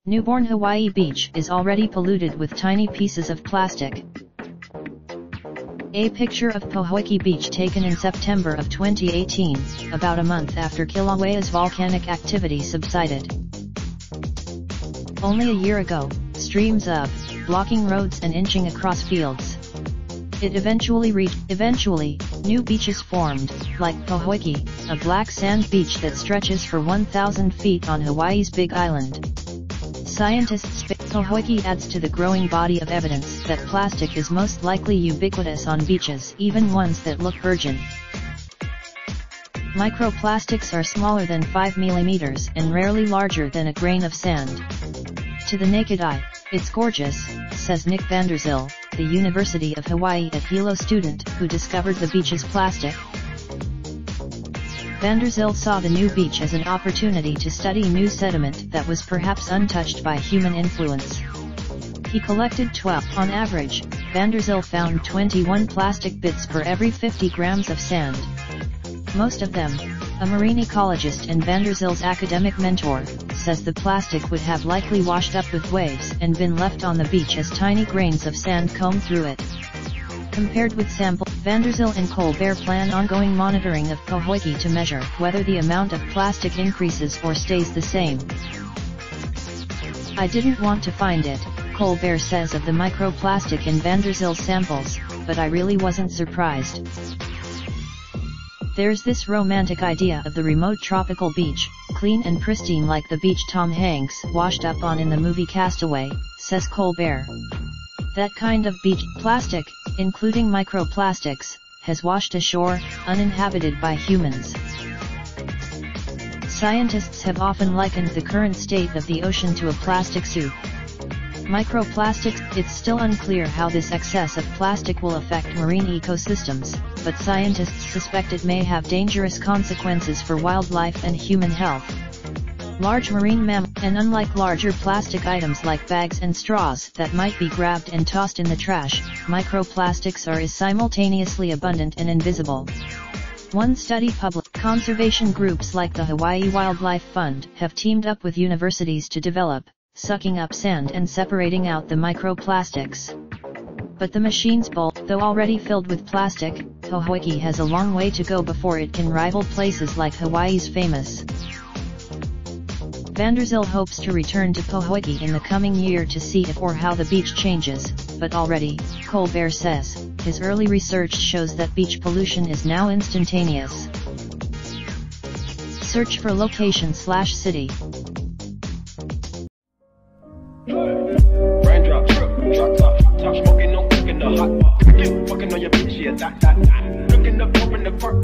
Newborn Hawaii beach is already polluted with tiny pieces of plastic. A picture of Pohoiki Beach taken in September of 2018, about a month after Kilauea's volcanic activity subsided. Only a year ago, streams of, blocking roads and inching across fields. It eventually, new beaches formed, like Pohoiki, a black sand beach that stretches for 1,000 feet on Hawaii's Big Island. Scientists say Pohoiki adds to the growing body of evidence that plastic is most likely ubiquitous on beaches, even ones that look virgin. Microplastics are smaller than 5 mm and rarely larger than a grain of sand. To the naked eye, it's gorgeous, says Nick Vanderzil, the University of Hawaii at Hilo student who discovered the beach's plastic. Vanderzil saw the new beach as an opportunity to study new sediment that was perhaps untouched by human influence. He collected 12. On average, Vanderzil found 21 plastic bits per every 50 grams of sand. Most of them, a marine ecologist and Vanderzil's academic mentor, says the plastic would have likely washed up with waves and been left on the beach as tiny grains of sand comb through it. Compared with sample, Vanderzil and Colbert plan ongoing monitoring of Pohoiki to measure whether the amount of plastic increases or stays the same. I didn't want to find it, Colbert says of the microplastic in Vanderzil's samples, but I really wasn't surprised. There's this romantic idea of the remote tropical beach, clean and pristine like the beach Tom Hanks washed up on in the movie Castaway, says Colbert. That kind of beach, plastic, including microplastics, has washed ashore, uninhabited by humans. Scientists have often likened the current state of the ocean to a plastic soup. Microplastics, it's still unclear how this excess of plastic will affect marine ecosystems, but scientists suspect it may have dangerous consequences for wildlife and human health. Large marine mammals, and unlike larger plastic items like bags and straws that might be grabbed and tossed in the trash, microplastics are simultaneously abundant and invisible. One study published, conservation groups like the Hawaii Wildlife Fund have teamed up with universities to develop, sucking up sand and separating out the microplastics. But the machine's bowl, though already filled with plastic, Pohoiki has a long way to go before it can rival places like Hawaii's famous. Vanderzil hopes to return to Pohoiki in the coming year to see if or how the beach changes, but already, Colbert says, his early research shows that beach pollution is now instantaneous. Search for location/city. Raindrop, drop top smoking, no cooking the hot pot. Fucking on your bitch, yeah, that. Looking up, open the park.